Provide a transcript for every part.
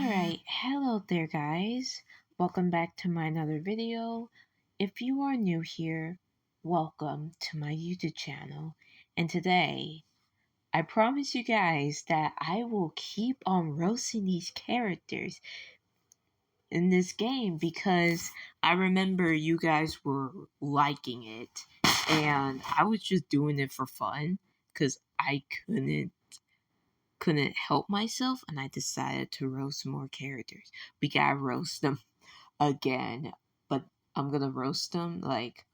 Alright, hello there guys. Welcome back to my another video. If you are new here, welcome to my YouTube channel. And today, I promise you guys that I will keep on roasting these characters in this game because I remember you guys were liking it and I was just doing it for fun because I couldn't help myself and I decided to roast more characters. We gotta roast them again, but I'm gonna roast them like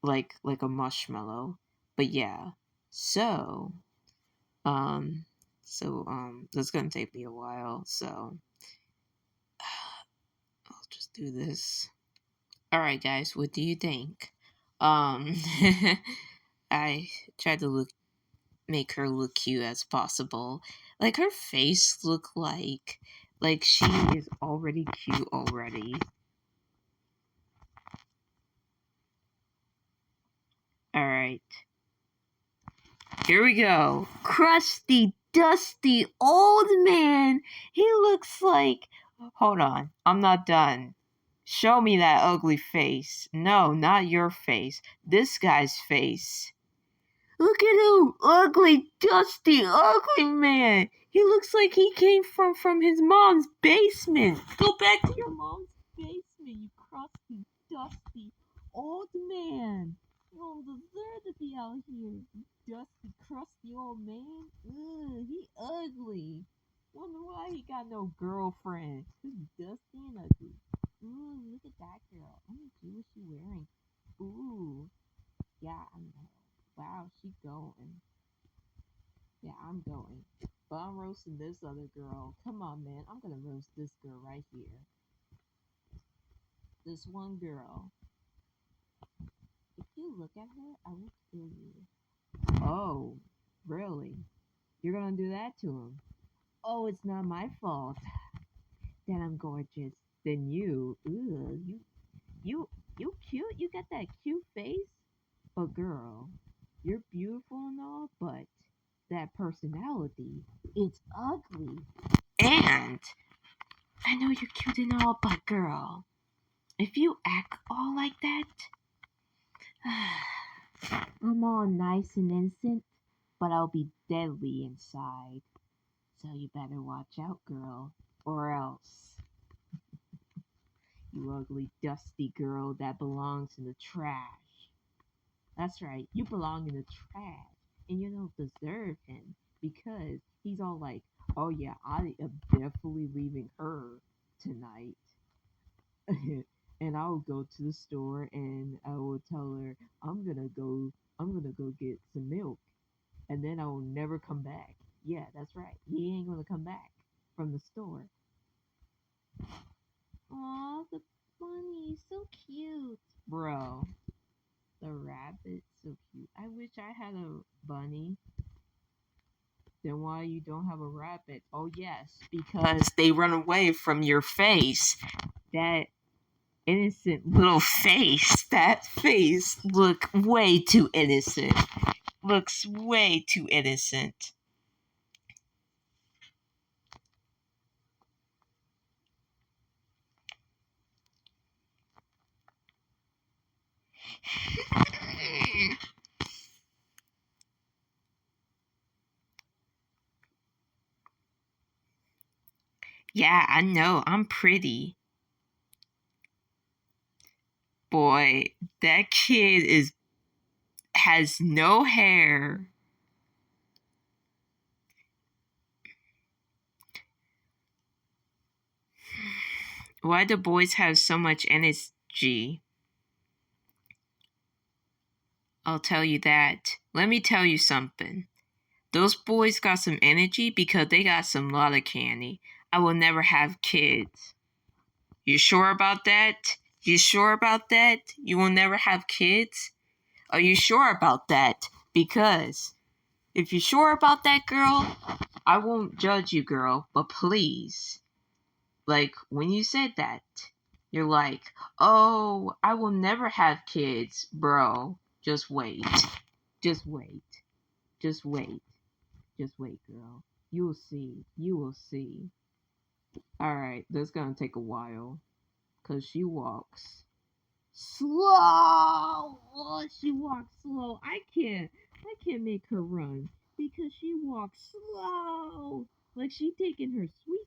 a marshmallow. But yeah. So um that's gonna take me a while, so I'll just do this. Alright guys, what do you think? I tried to make her look cute as possible. Like her face look like she is already cute already. Alright. Here we go. Crusty, dusty, old man. He looks like... Hold on. I'm not done. Show me that ugly face. No, not your face. This guy's face. Look at him! Ugly, dusty, ugly man! He looks like he came from his mom's basement! Go back to your mom's basement, you crusty, dusty, old man! You don't deserve to be out here, you dusty, crusty old man. Ugh, he ugly. Wonder why he got no girlfriend. He's dusty and ugly. Ooh, look at that girl. OMG, what's she wearing? Ooh. Yeah, I know. Wow, she going. Yeah, I'm going. But I'm roasting this other girl. Come on, man. I'm gonna roast this girl right here. This one girl. If you look at her, I will kill you. Oh, really? You're gonna do that to him? Oh, it's not my fault that I'm gorgeous. Then you, you cute? You got that cute face? But girl, you're beautiful and all, but that personality is ugly. And I know you're cute and all, but girl, if you act all like that, I'm all nice and innocent, but I'll be deadly inside. So you better watch out, girl, or else. You ugly, dusty girl that belongs in the trash. That's right, you belong in the trash. And you don't deserve him because he's all like, oh yeah, I am definitely leaving her tonight. And I'll go to the store and I will tell her I'm gonna go get some milk and then I will never come back. Yeah, that's right. He ain't gonna come back from the store. Aw, the bunny, so cute. Bro, the rabbit's so cute. I wish I had a bunny. Then why you don't have a rabbit? Oh yes, because they run away from your face. That innocent little face. That face look way too innocent. Looks way too innocent. Yeah, I know. I'm pretty. Boy, that kid has no hair. Why do boys have so much energy? I'll tell you that. Let me tell you something. Those boys got some energy because they got some lot of candy. I will never have kids. You sure about that? You sure about that? You will never have kids? Are you sure about that? Because if you're sure about that, girl, I won't judge you, girl, but please. Like, when you said that, you're like, oh, I will never have kids, bro. Just wait. Just wait. Just wait. Just wait, girl. You will see. You will see. Alright, that's gonna take a while. Cause she walks slow. Oh, she walks slow. I can't make her run because she walks slow. Like she taking her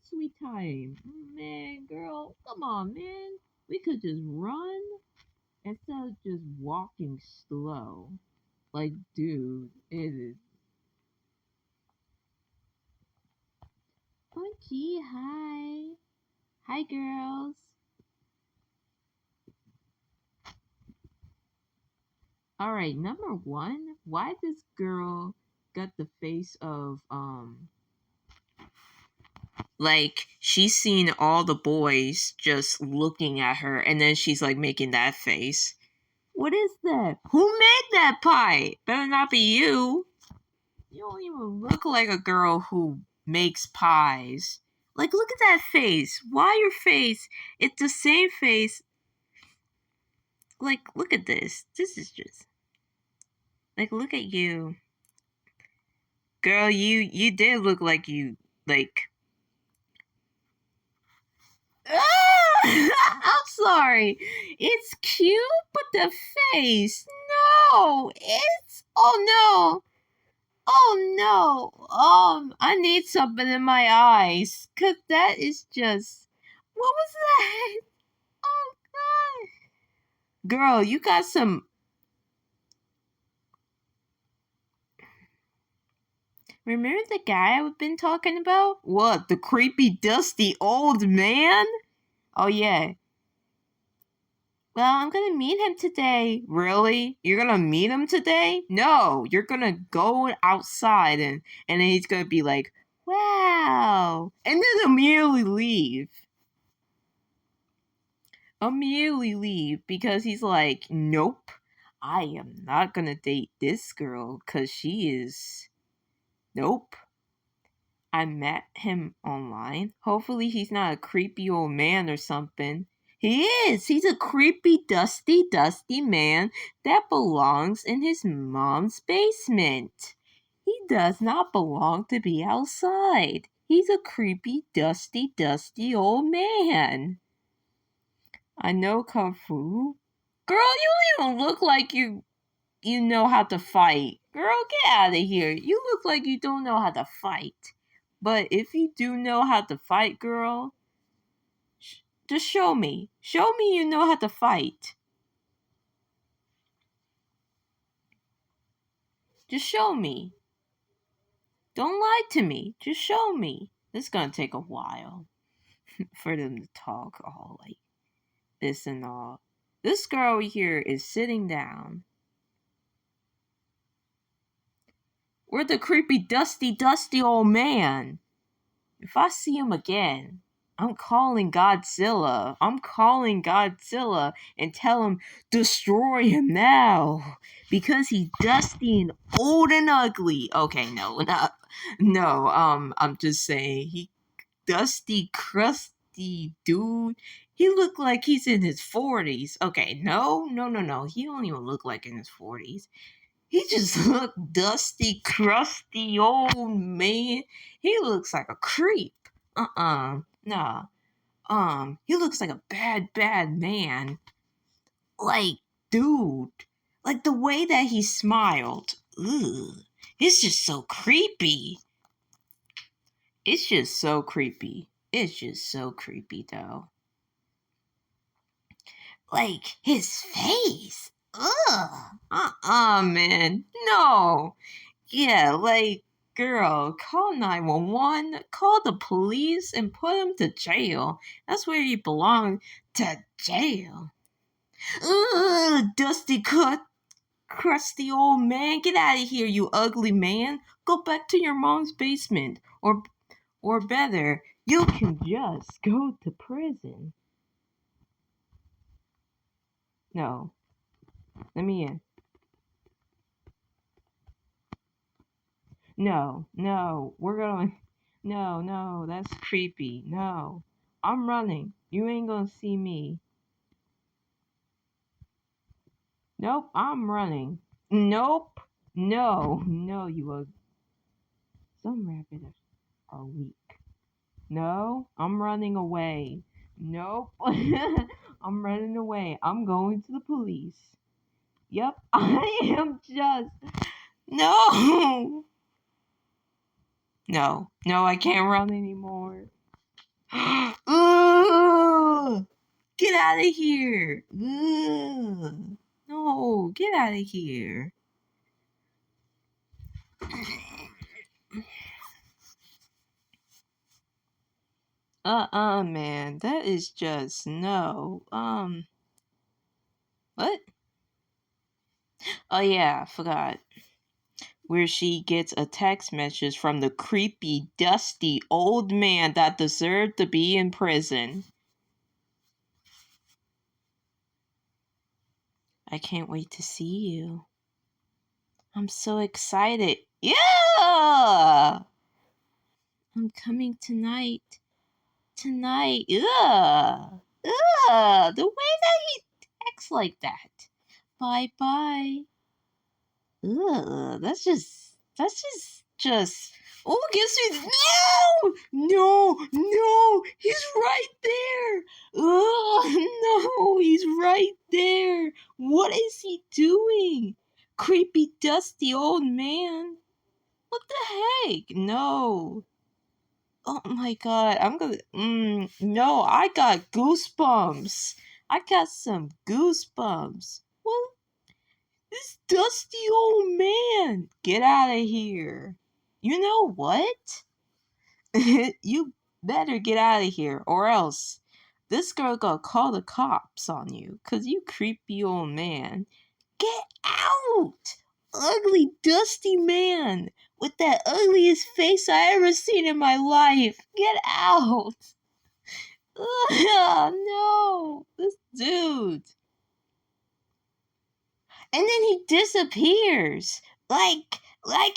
sweet time. Man, girl, come on, man. We could just run instead of just walking slow. Like, dude, it is. Oh, gee, hi. Hi, girls. Alright, number one, why this girl got the face of, like, she's seen all the boys just looking at her, and then she's, like, making that face. What is that? Who made that pie? Better not be you. You don't even look like a girl who makes pies. Like, look at that face. Why your face? It's the same face. Like, look at this. This is just... Like, look at you. Girl, you did look like you, like... I'm sorry. It's cute, but the face. No, it's... Oh, no. Oh, no. I need something in my eyes. Because that is just... What was that? Oh, God. Girl, you got some... Remember the guy I've been talking about? What, the creepy, dusty old man? Oh, yeah. Well, I'm gonna meet him today. Really? You're gonna meet him today? No, you're gonna go outside and then he's gonna be like, wow. And then immediately leave. Immediately leave because he's like, nope, I am not gonna date this girl because she is. Nope. I met him online. Hopefully, he's not a creepy old man or something. He is. He's a creepy, dusty man that belongs in his mom's basement. He does not belong to be outside. He's a creepy, dusty old man. I know Kung Fu. Girl, you don't even look like you know how to fight. Girl, get out of here. You look like you don't know how to fight. But if you do know how to fight, girl, just show me. Show me you know how to fight. Just show me. Don't lie to me. Just show me. This is gonna take a while for them to talk all like this and all. This girl here is sitting down. We're the creepy, dusty old man. If I see him again, I'm calling Godzilla. I'm calling Godzilla and tell him, destroy him now. Because he's dusty and old and ugly. Okay, no, I'm just saying, he dusty, crusty dude. He looked like he's in his 40s. Okay, no. He don't even look like in his 40s. He just looked dusty, crusty old man. He looks like a creep. Nah. He looks like a bad man. Like, dude. Like the way that he smiled. Ugh. It's just so creepy. It's just so creepy. It's just so creepy, though. Like, his face. Ugh. Man. No. Yeah, like, girl, call 911, call the police, and put him to jail. That's where he belongs, to jail. Ugh, dusty cut, crusty old man. Get out of here, you ugly man. Go back to your mom's basement. Or better, you can just go to prison. No. Let me in. No, we're going. No, that's creepy. No. I'm running. You ain't gonna see me. Nope, I'm running. Nope. No, you are. Some rabbits are weak. No, I'm running away. Nope. I'm running away. I'm going to the police. Yep, I am just. No! No, no, I can't run anymore. Ugh! Get out of here! Ugh! No, get out of here. Man, that is just no. What? Oh yeah, I forgot. Where she gets a text message from the creepy, dusty old man that deserved to be in prison. I can't wait to see you. I'm so excited. Yeah! I'm coming tonight. Tonight. Ugh. Ugh. The way that he acts like that. Bye bye. Ugh. That's just. Oh, guess who's. No! No! No! He's right there! Ugh. No! He's right there! What is he doing? Creepy, dusty old man. What the heck? No. Oh my god, I'm gonna. No, I got goosebumps. I got some goosebumps. Well, this dusty old man. Get out of here. You know what? You better get out of here, or else this girl gonna call the cops on you, 'cause you creepy old man. Get out! Ugly, dusty man with that ugliest face I ever seen in my life. Get out! Ugh, no, this dude. And then he disappears. Like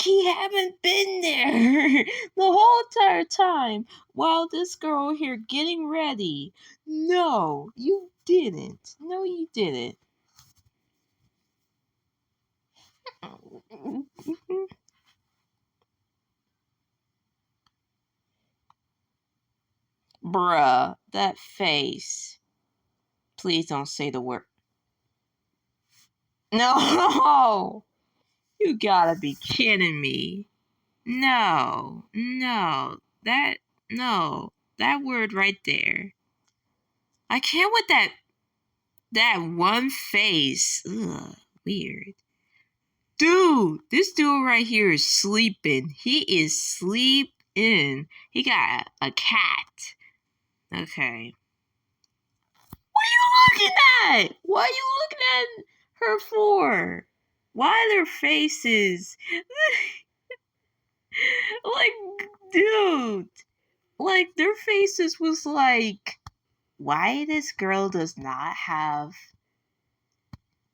he haven't been there the whole entire time while this girl here getting ready. No, you didn't. No, you didn't. Bruh, that face. Please don't say the word. No! You gotta be kidding me. No, no, that word right there. I can't with that one face. Ugh, weird. Dude, this dude right here is sleeping. He is sleeping. He got a cat. Okay. What are you looking at? What are you looking at her for? Why are their faces? Like, dude. Like, their faces was like, why this girl does not have,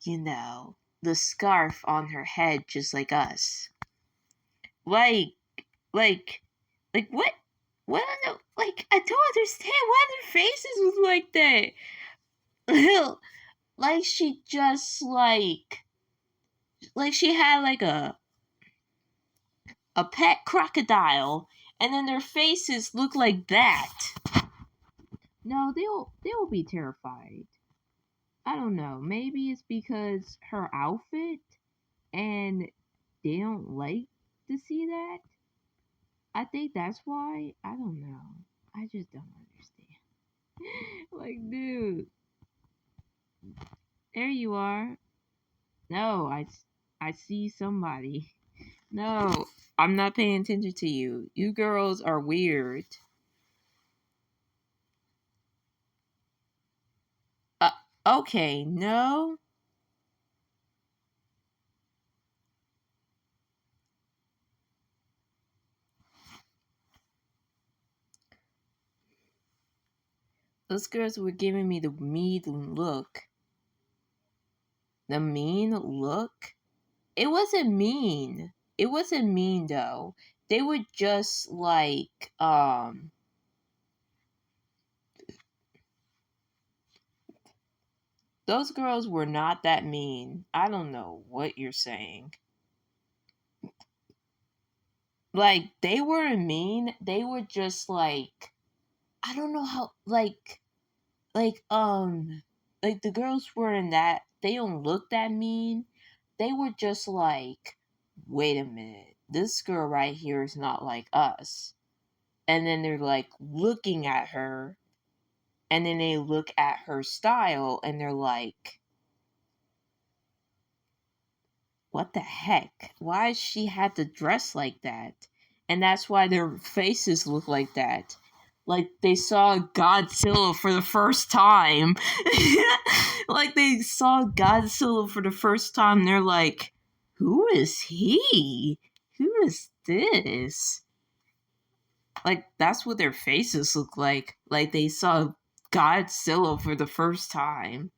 the scarf on her head just like us. Like, like, what? What? Like, I don't understand why their faces was like that. Like she just like she had like a pet crocodile, and then their faces look like that. No, they'll be terrified. I don't know. Maybe it's because her outfit, and they don't like to see that. I think that's why. I don't know. I just don't understand. Like, dude, there you are. No, I see somebody. No, I'm not paying attention to you. You girls are weird. Uh, okay, no. Those girls were giving me the mean look. The mean look? It wasn't mean. It wasn't mean though. They were just like those girls were not that mean. I don't know what you're saying. Like, they weren't mean. They were just like I don't know how, like the girls were in that, they don't look that mean. They were just like, wait a minute, this girl right here is not like us. And then they're like looking at her, and then they look at her style and they're like, what the heck? Why she had to dress like that? And that's why their faces look like that. Like they saw Godzilla for the first time. Like they saw Godzilla for the first time. They're like, who is he? Who is this? Like that's what their faces look like. Like they saw Godzilla for the first time.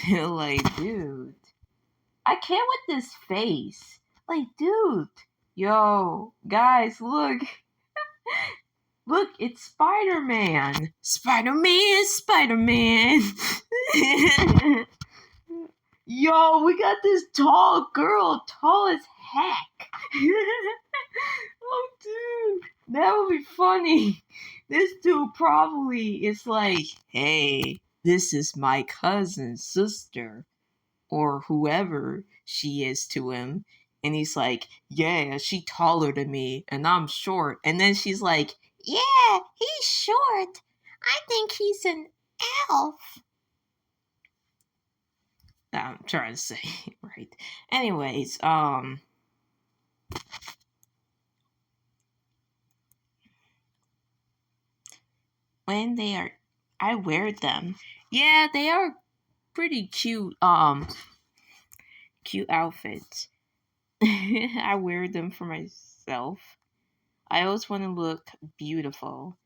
Like, dude, I can't with this face. Like, dude, yo, guys, look. Look, it's Spider-Man. Spider-Man, Spider-Man. Yo, we got this tall girl, tall as heck. Oh, dude, that would be funny. This dude probably is like, hey, this is my cousin's sister, or whoever she is to him. And he's like, yeah, she taller than me, and I'm short. And then she's like, yeah, he's short. I think he's an elf. I'm trying to say, right. Anyways, when they are, I wear them. Yeah, they are pretty cute, cute outfits. I wear them for myself. I always want to look beautiful.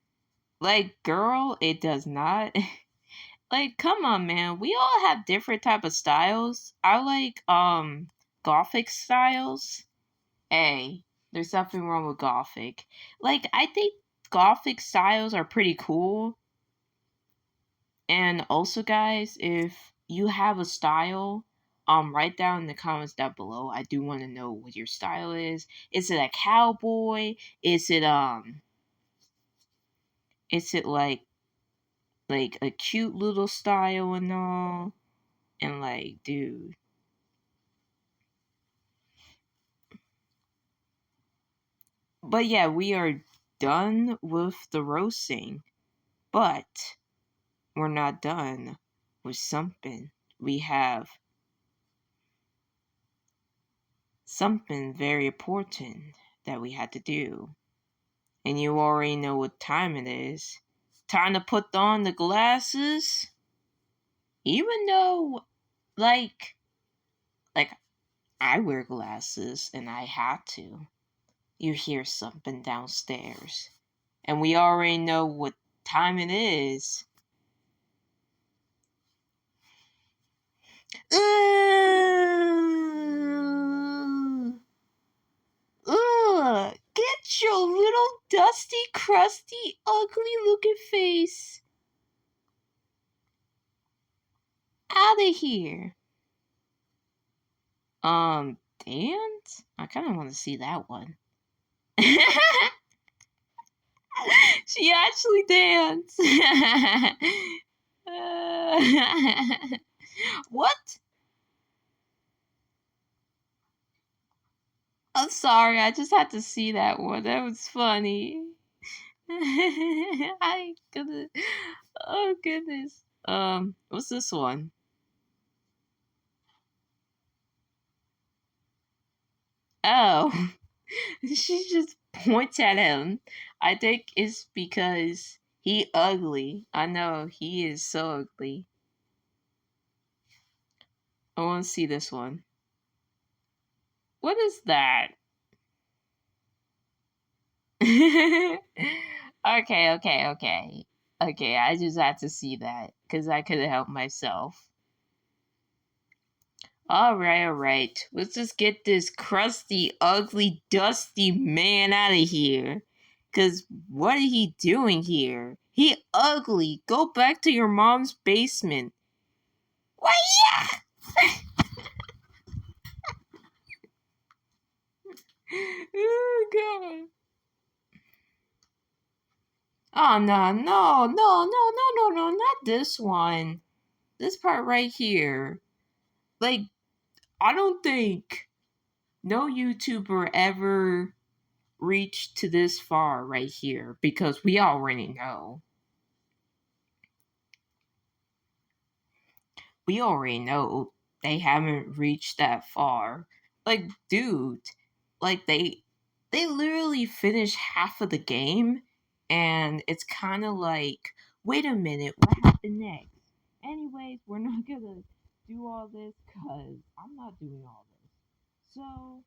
Like, girl, it does not. Like, come on, man. We all have different type of styles. I like gothic styles. Hey, there's nothing wrong with gothic. Like, I think gothic styles are pretty cool. And also, guys, if you have a style, write down in the comments down below. I do want to know what your style is. Is it a cowboy? Is it like a cute little style and all? And like, dude. But yeah, we are done with the roasting. But we're not done with something. We have something very important that we had to do. And you already know what time it is. Time to put on the glasses. Even though, like I wear glasses and I had to. You hear something downstairs. And we already know what time it is. Get your little dusty, crusty, ugly looking face out of here. Dance? I kind of want to see that one. She actually danced. What? I'm sorry, I just had to see that one. That was funny. I goodness. Oh goodness. What's this one? Oh, she just points at him. I think it's because he ugly. I know he is so ugly. I want to see this one. What is that? Okay, okay, okay. Okay, I just had to see that because I couldn't help myself. Alright. Let's just get this crusty, ugly, dusty man out of here. Cause what are he doing here? He ugly. Go back to your mom's basement. Oh god. Oh no, no, no, no, no, no, no, not this one. This part right here. Like, I don't think no YouTuber ever reached to this far right here because we already know. We already know they haven't reached that far. Like, dude, like they literally finished half of the game and it's kind of like, wait a minute, what happened next? Anyways, we're not gonna do all this because I'm not doing all this. So,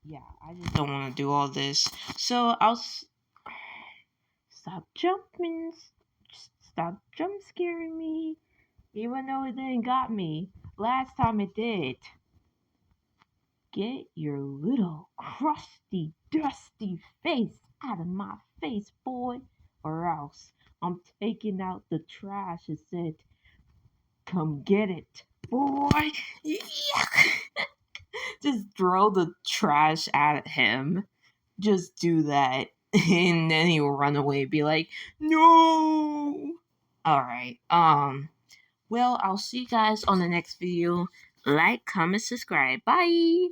yeah, I just don't want to do all this. So, stop jumping. Stop jump scaring me. Even though it didn't got me. Last time it did. Get your little crusty, dusty face out of my face, boy, or else I'm taking out the trash and said, come get it, boy. Just throw the trash at him. Just do that. And then he'll run away and be like, no. Alright, well, I'll see you guys on the next video. Like, comment, subscribe. Bye!